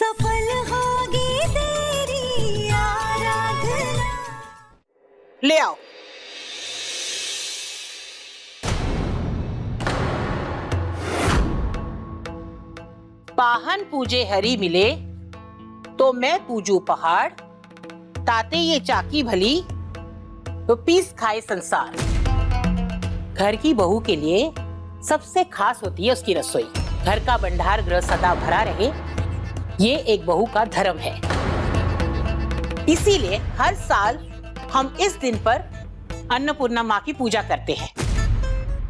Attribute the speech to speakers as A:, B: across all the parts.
A: सफल होगी तेरी आराधना।
B: ले आओ। पाहन पूजे हरि मिले तो मैं पूजू पहाड़, ताते ये चाकी भली तो पीस खाए संसार। घर की बहू के लिए सबसे खास होती है उसकी रसोई। घर का भंडार गृह सदा भरा रहे, ये एक बहू का धर्म है। इसीलिए हर साल हम इस दिन पर अन्नपूर्णा माँ की पूजा करते हैं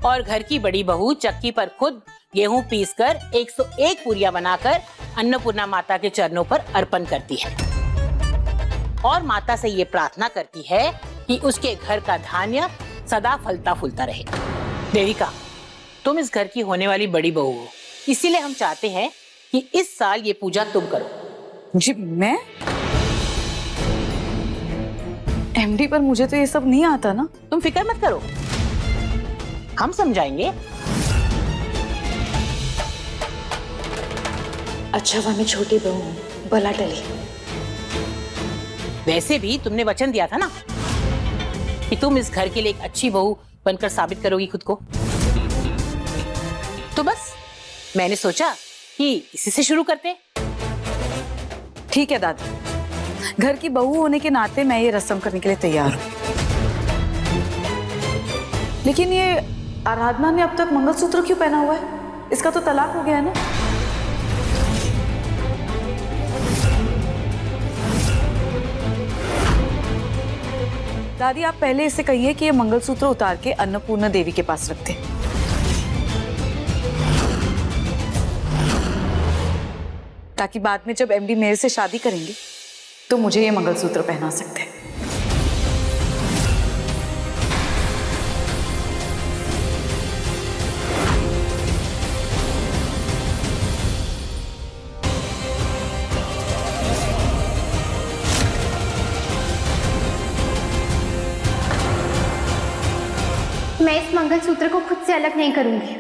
B: और घर की बड़ी बहू चक्की पर खुद गेहूं पीसकर 101 पूरियां बनाकर अन्नपूर्णा माता के चरणों पर अर्पण करती है और माता से ये प्रार्थना करती है कि उसके घर का धान्य सदा फलता फूलता रहे। देविका, तुम इस घर की होने वाली बड़ी बहू हो, इसीलिए हम चाहते हैं कि इस साल ये पूजा तुम करो।
C: जी मैं? एमडी, पर मुझे तो ये सब नहीं आता ना।
B: तुम फिक्र मत करो, हम समझाएंगे।
D: अच्छा वह मैं छोटी बहू हूँ, भला टली।
B: वैसे भी तुमने वचन दिया था ना कि तुम इस घर के लिए एक अच्छी बहू बनकर साबित करोगी खुद को। तो बस मैंने सोचा कि इसी से शुरू करते।
C: ठीक है दादी, घर की बहू होने के नाते मैं ये रस्म करने के लिए तैयार हूँ। लेकिन ये आराधना ने अब तक मंगलसूत्र क्यों पहना हुआ है? इसका तो तलाक हो गया है ना। दादी, आप पहले इसे कहिए कि ये मंगलसूत्र उतार के अन्नपूर्णा देवी के पास रख दे, ताकि बाद में जब एमडी मेरे से शादी करेंगे तो मुझे ये मंगलसूत्र पहना सकते हैं।
E: मैं इस मंगलसूत्र को खुद से अलग नहीं करूंगी।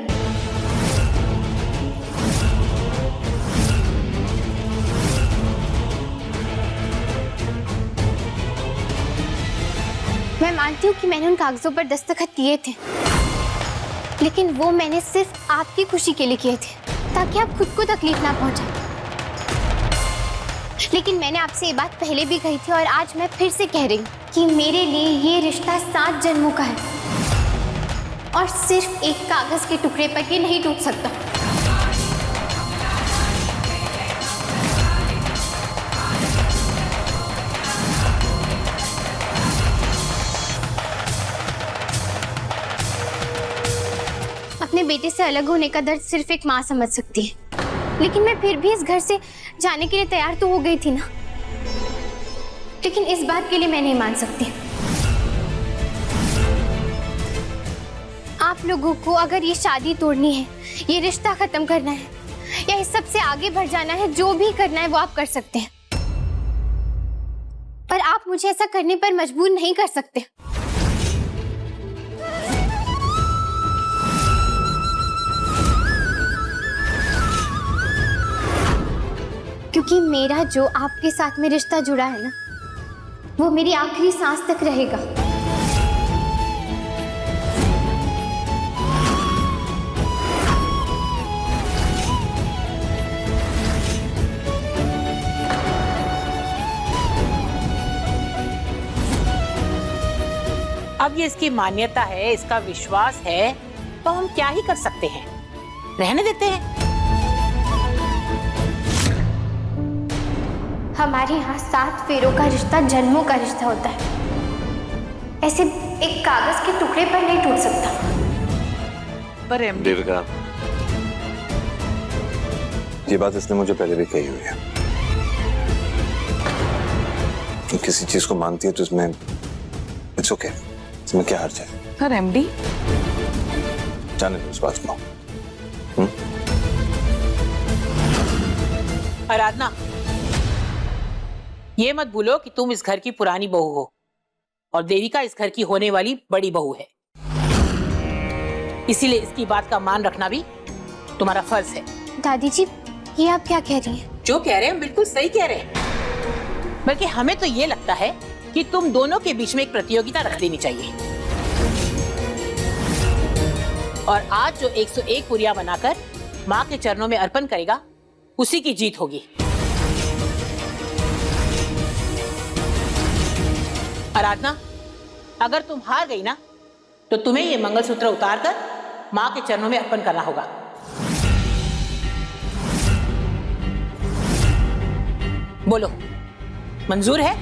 E: मैं मानती हूँ कि मैंने उन कागजों पर दस्तखत किए थे, लेकिन वो मैंने सिर्फ आपकी खुशी के लिए किए थे, ताकि आप खुद को तकलीफ ना पहुंचाएं। लेकिन मैंने आपसे ये बात पहले भी कही थी और आज मैं फिर से कह रही हूँ कि मेरे लिए ये रिश्ता 7 जन्मों का है और सिर्फ एक कागज के टुकड़े पर ये नहीं टूट सकता। अपने बेटे से अलग होने का दर्द सिर्फ एक माँ समझ सकती है, लेकिन मैं फिर भी इस घर से जाने के लिए तैयार तो हो गई थी ना। लेकिन इस बात के लिए मैं नहीं मान सकती। आप लोगों को अगर ये शादी तोड़नी है, ये रिश्ता खत्म करना है या इस सब से आगे बढ़ जाना है, जो भी करना है वो आप कर सकते हैं, पर आप मुझे ऐसा करने पर मजबूर नहीं कर सकते। क्योंकि मेरा जो आपके साथ में रिश्ता जुड़ा है ना, वो मेरी आखिरी सांस तक रहेगा।
B: अब ये इसकी मान्यता है, इसका विश्वास है, तो हम क्या ही कर सकते हैं, रहने देते हैं।
E: हमारे यहाँ 7 फेरों का रिश्ता जन्मों का रिश्ता होता है, ऐसे एक कागज के टुकड़े पर नहीं टूट सकता।
C: पर एमडी,
F: देविका, ये बात इसने मुझे पहले भी कही हुई है। तो किसी चीज को मानती है तो इसमें इट्स ओके, इसमें क्या हर्ज है।
C: पर एमडी,
F: जाने दो इस बात को।
B: आराधना, ये मत भूलो कि तुम इस घर की पुरानी बहू हो और देविका इस घर की होने वाली बड़ी बहू है, इसीलिए इसकी बात का मान रखना भी तुम्हारा फर्ज है।
E: दादी जी, ये आप क्या कह रही हैं?
B: जो कह रहे हैं हम बिल्कुल सही कह रहे हैं। बल्कि हमें तो ये लगता है कि तुम दोनों के बीच में एक प्रतियोगिता रख देनी चाहिए और आज जो 101 पूरियां बनाकर माँ के चरणों में अर्पण करेगा उसी की जीत होगी। आराधना, अगर तुम हार गई ना तो तुम्हें ये मंगलसूत्र उतारकर माँ के चरणों में अर्पण करना होगा। बोलो, मंजूर है?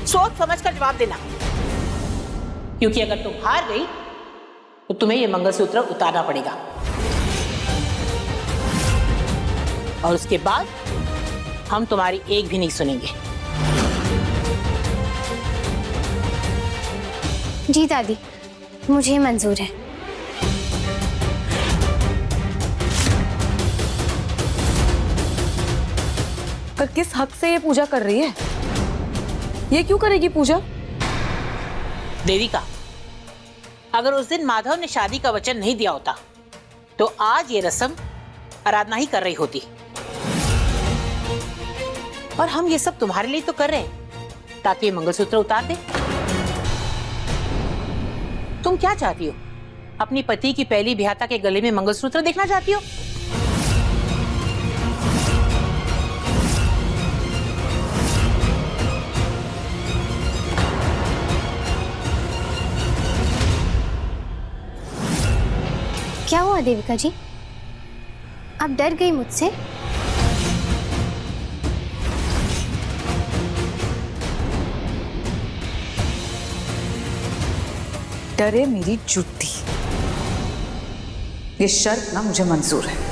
B: सोच समझकर जवाब देना, क्योंकि अगर तुम हार गई तो तुम्हें ये मंगलसूत्र उतारना पड़ेगा और उसके बाद हम तुम्हारी एक भी नहीं सुनेंगे।
E: जी दादी, मुझे मंजूर है।
C: पर किस हक से ये पूजा कर रही है? ये क्यों करेगी पूजा?
B: देविका, अगर उस दिन माधव ने शादी का वचन नहीं दिया होता तो आज ये रस्म आराधना ही कर रही होती। और हम ये सब तुम्हारे लिए तो कर रहे हैं ताकि ये मंगलसूत्र उतार दे। तुम क्या चाहती हो? अपनी पति की पहली ब्याहता के गले में मंगलसूत्र देखना चाहती हो?
E: क्या हुआ देविका जी, आप डर गई मुझसे?
C: डरे मेरी जूती। ये शर्त ना मुझे मंजूर है।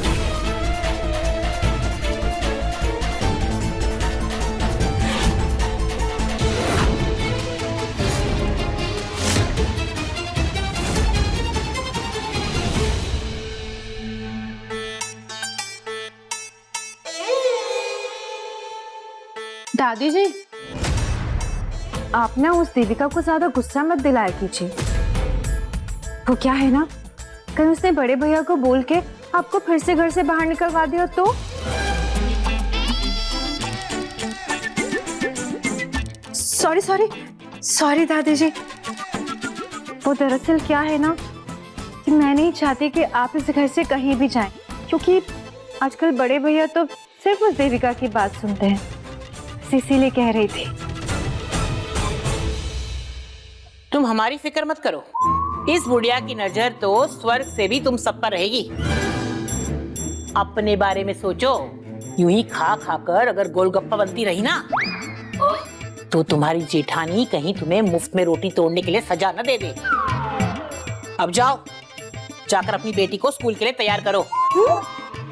G: दादी जी, आप ना उस देविका को ज्यादा गुस्सा मत दिलाया कीजिए। वो क्या है ना, कहीं उसने बड़े भैया को बोल के आपको फिर से घर से बाहर निकलवा दिया तो? सॉरी सॉरी सॉरी दादी जी। वो दरअसल क्या है ना कि मैं नहीं चाहती कि आप इस घर से कहीं भी जाएं, क्योंकि आजकल बड़े भैया तो सिर्फ उस देविका की बात सुनते हैं, इसीलिए कह रही थी।
B: तुम हमारी फिक्र मत करो, इस बुढ़िया की नजर तो स्वर्ग से भी तुम सब पर रहेगी। अपने बारे में सोचो, यूं ही खा खाकर अगर गोलगप्पा बनती रही ना तो तुम्हारी जेठानी कहीं तुम्हें मुफ्त में रोटी तोड़ने के लिए सजा न दे दे। अब जाओ, जाकर अपनी बेटी को स्कूल के लिए तैयार करो।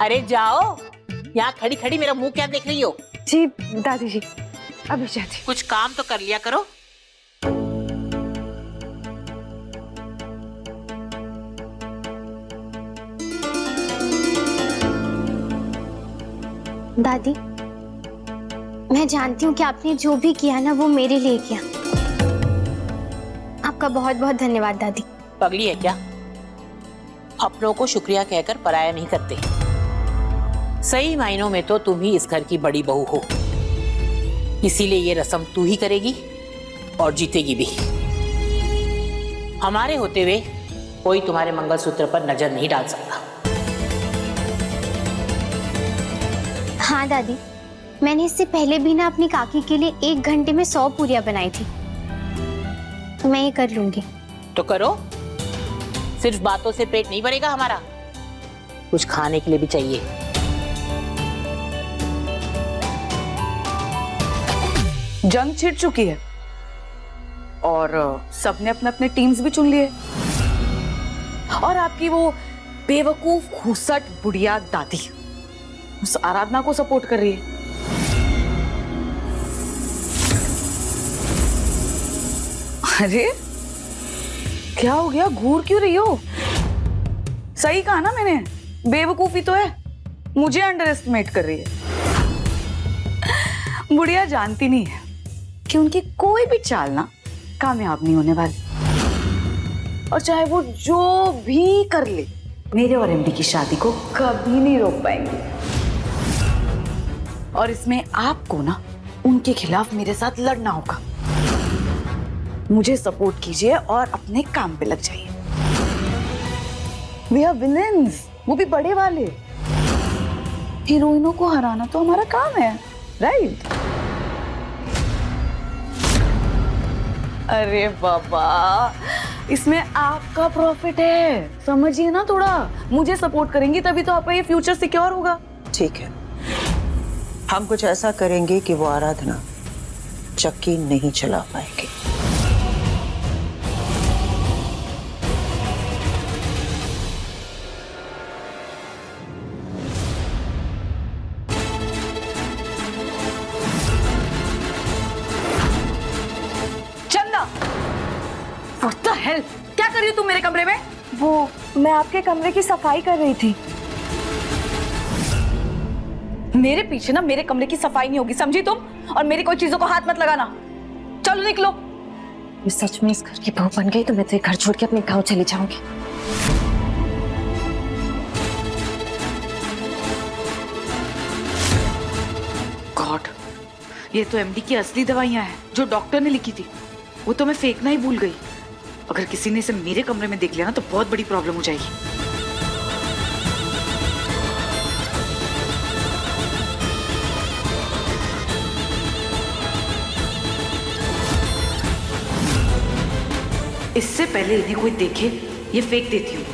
B: अरे जाओ, यहाँ खड़ी खड़ी मेरा मुंह क्या देख रही हो?
G: जी दादी जी, अभी जाती।
B: कुछ काम तो कर लिया करो।
E: दादी, मैं जानती हूँ कि आपने जो भी किया ना वो मेरे लिए किया। आपका बहुत बहुत धन्यवाद दादी।
B: पगली है क्या? अपनों को शुक्रिया कहकर पराया नहीं करते। सही मायनों में तो तुम ही इस घर की बड़ी बहू हो, इसीलिए ये रस्म तू ही करेगी और जीतेगी भी। हमारे होते हुए कोई तुम्हारे मंगलसूत्र पर नजर नहीं डाल सकता।
E: हाँ दादी, मैंने इससे पहले भी ना अपनी काकी के लिए 1 घंटे में 100 पूरियां बनाई थी। मैं ये कर लूंगी।
B: तो करो, सिर्फ बातों से पेट नहीं भरेगा हमारा, कुछ खाने के लिए भी चाहिए।
C: जंग छिड़ चुकी है और सबने अपने अपने टीम्स भी चुन लिए और आपकी वो बेवकूफ घूसट बुढ़िया दादी उस आराधना को सपोर्ट कर रही है। अरे क्या हो गया, घूर क्यों रही हो? सही कहा ना मैंने, बेवकूफी तो है, मुझे अंडर एस्टिमेट कर रही है। बुढ़िया जानती नहीं है कि उनकी कोई भी चाल ना कामयाब नहीं होने वाली और चाहे वो जो भी कर ले, मेरे और एमडी की शादी को कभी नहीं रोक पाएंगे। और इसमें आपको ना उनके खिलाफ मेरे साथ लड़ना होगा। मुझे सपोर्ट कीजिए और अपने काम पे लग जाइए। वी आर विलेंस, वो भी बड़े वाले। हीरोइनों को हराना तो हमारा काम है, राइट? अरे बाबा, इसमें आपका प्रॉफिट है, समझिए ना थोड़ा। मुझे सपोर्ट करेंगी तभी तो आपका ये फ्यूचर सिक्योर होगा।
H: ठीक है, हम कुछ ऐसा करेंगे कि वो आराधना चक्की नहीं चला पाएगी।
C: चंदा, What the hell? क्या कर रही हो तुम मेरे कमरे में?
G: वो मैं आपके कमरे की सफाई कर रही थी।
C: मेरे पीछे ना मेरे कमरे की सफाई नहीं होगी, समझी तुम? और मेरी कोई चीजों को हाथ मत लगाना। चलो निकलो।
D: मैं सच में इस घर की बहू बन गई तो मैं तो ये घर छोड़ के अपने गांव चली जाऊंगी।
C: गॉड, ये तो एमडी की असली दवाइयां हैं जो डॉक्टर ने लिखी थी। वो तो मैं फेंकना ही भूल गई। अगर किसी ने इसे मेरे कमरे में देख लिया ना तो बहुत बड़ी प्रॉब्लम हो जाएगी। इससे पहले इन्हें कोई देखे, ये फेंक देती हूँ।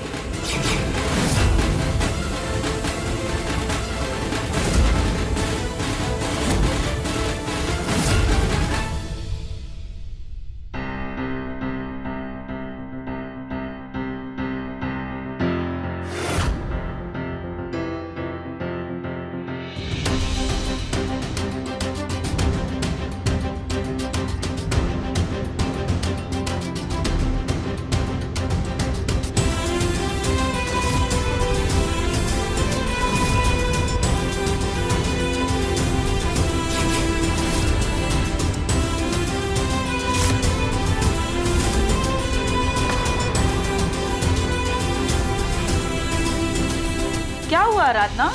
C: क्या हुआ आराधना?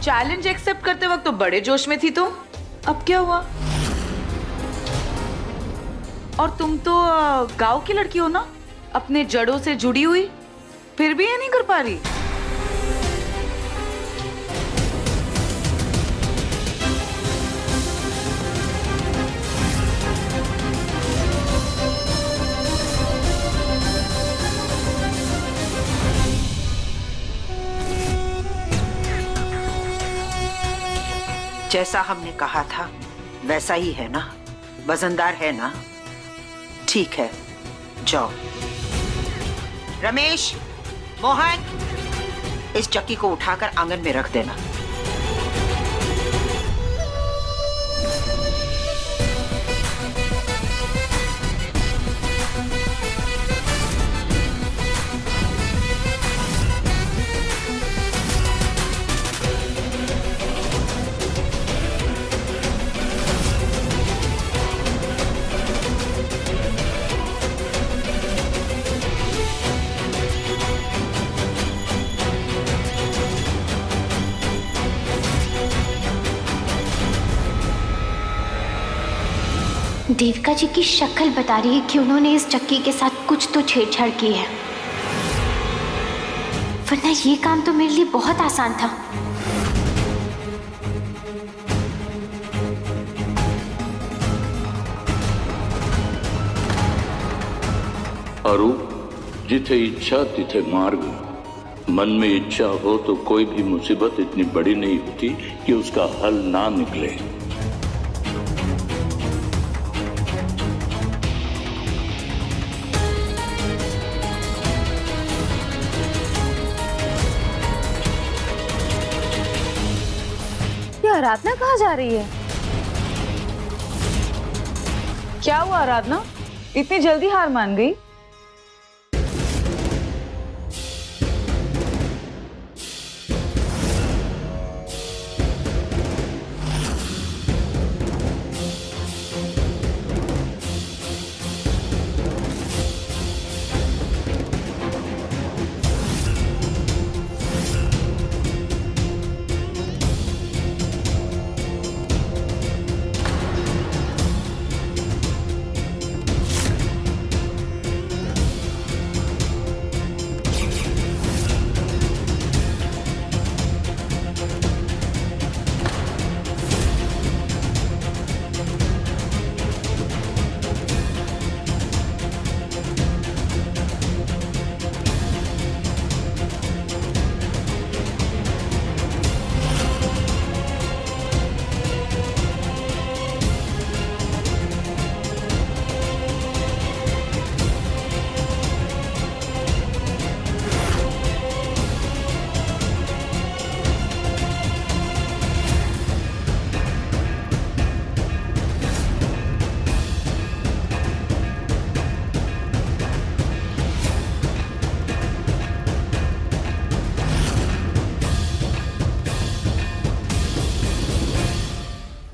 C: चैलेंज एक्सेप्ट करते वक्त तो बड़े जोश में थी तुम, अब क्या हुआ? और तुम तो गांव की लड़की हो ना, अपने जड़ों से जुड़ी हुई, फिर भी ये नहीं कर पा रही?
H: जैसा हमने कहा था वैसा ही है ना? वजनदार है ना? ठीक है, जाओ। रमेश, मोहन, इस चक्की को उठाकर आंगन में रख देना।
E: देविका जी की शक्ल बता रही है कि उन्होंने इस चक्की के साथ कुछ तो छेड़छाड़ की है, वरना ये काम तो मेरे लिए बहुत आसान था।
I: अरू, जिथे इच्छा तिथे मार्ग। मन में इच्छा हो तो कोई भी मुसीबत इतनी बड़ी नहीं होती कि उसका हल ना निकले।
G: आराधना कहाँ जा रही है?
C: क्या हुआ आराधना, इतनी जल्दी हार मान गई?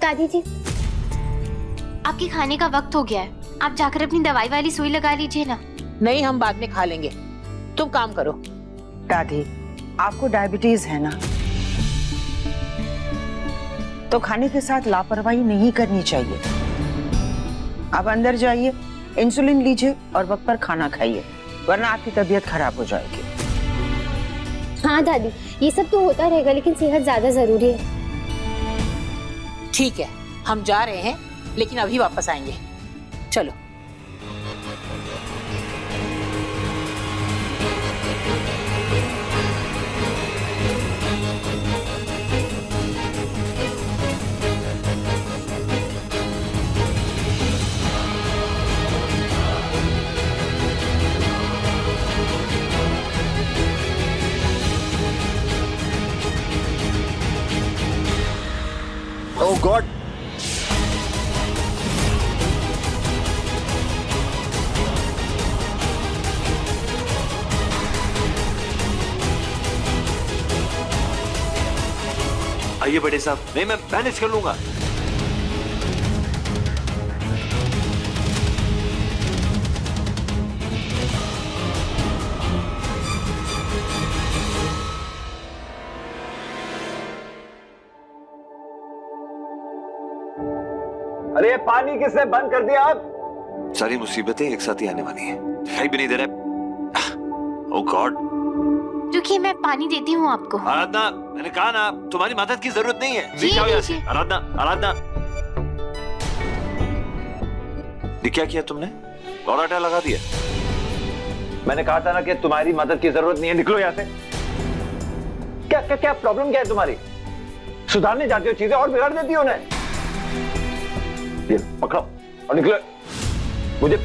E: दादी जी, आपके खाने का वक्त हो गया है, आप जाकर अपनी दवाई वाली सुई लगा लीजिए ना।
B: नहीं, हम बाद में खा लेंगे, तुम काम करो।
H: दादी, आपको डायबिटीज है ना, तो खाने के साथ लापरवाही नहीं करनी चाहिए। आप अंदर जाइए, इंसुलिन लीजिए और वक्त पर खाना खाइए, वरना आपकी तबीयत खराब हो जाएगी।
E: हाँ दादी, ये सब तो होता रहेगा, लेकिन सेहत ज्यादा जरूरी है।
B: ठीक है, हम जा रहे हैं, लेकिन अभी वापस आएंगे। चलो।
F: Oh God!
J: आइए बड़े साहब, नहीं मैं मैनेज कर लूंगा।
F: अरे ये पानी किसने बंद कर दिया? आप
J: सारी मुसीबतें एक साथ ही आने वाली हैं, दिखाई भी नहीं दे रहा। ओह गॉड!
E: रुकिए, मैं पानी देती हूँ आपको।
J: आराधना, मैंने कहा ना तुम्हारी मदद की जरूरत नहीं है।
E: जी,
J: जाओ यहाँ से।
E: जी।
J: आराधना, आराधना, ये क्या किया तुमने? और आटा लगा दिया।
F: मैंने कहा था ना कि तुम्हारी मदद की जरूरत नहीं है, निकलो यहाँ से। क्या क्या क्या प्रॉब्लम क्या है तुम्हारी? सुधारने जाती हो चीजें और बिगाड़ देती हो उन्हें। ये पकड़ो और निकलो। मुझे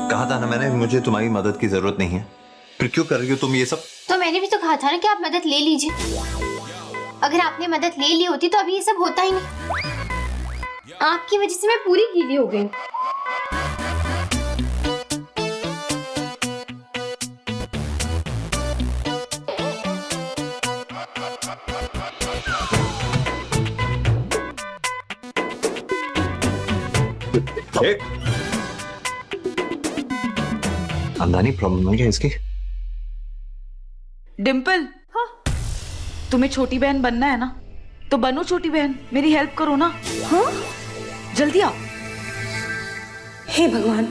J: कहा था ना मैंने, मुझे तुम्हारी मदद की जरूरत नहीं है। फिर क्यों कर रही हो तुम ये सब?
E: तो मैंने भी तो कहा था ना कि आप मदद ले लीजिए। अगर आपने मदद ले ली होती तो अभी ये सब होता ही नहीं। आपकी वजह से मैं पूरी गीली हो गई।
J: खानदानी प्रॉब्लम है क्या इसकी?
C: डिम्पल, हाँ? तुम्हें छोटी बहन बनना है ना, तो बनो छोटी बहन, मेरी हेल्प करो ना। हाँ? जल्दी आओ।
G: हे भगवान,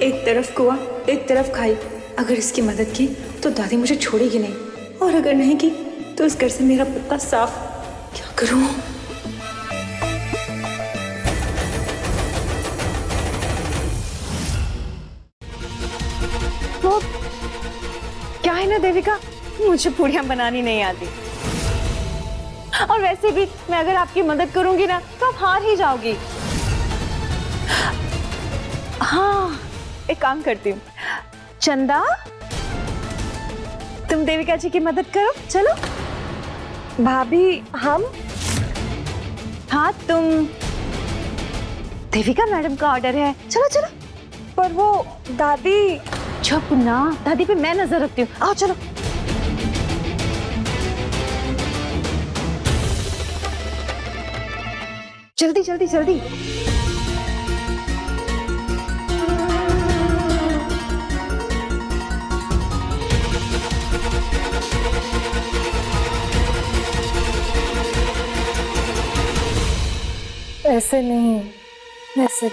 G: एक तरफ कुआं एक तरफ खाई। अगर इसकी मदद की तो दादी मुझे छोड़ेगी नहीं, और अगर नहीं की तो इस घर से मेरा पत्ता साफ। क्या करूं? वो क्या है ना देविका, मुझे पूड़ियां बनानी नहीं आती, और वैसे भी मैं अगर आपकी मदद करूंगी ना तो आप हार ही जाओगी। हाँ, एक काम करती हूँ, चंदा, तुम देविका जी की मदद करो, चलो। भाभी, हम? हाँ, तुम। देविका मैडम का ऑर्डर है, चलो चलो। पर वो दादी। चुप ना, दादी पे मैं नजर रखती हूँ, आओ चलो। जल्दी जल्दी जल्दी। ऐसे नहीं, ऐसे।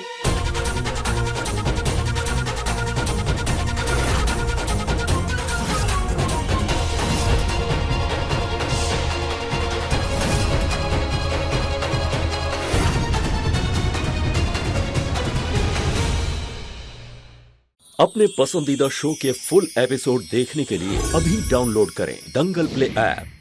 K: अपने पसंदीदा शो के फुल एपिसोड देखने के लिए अभी डाउनलोड करें दंगल प्ले ऐप।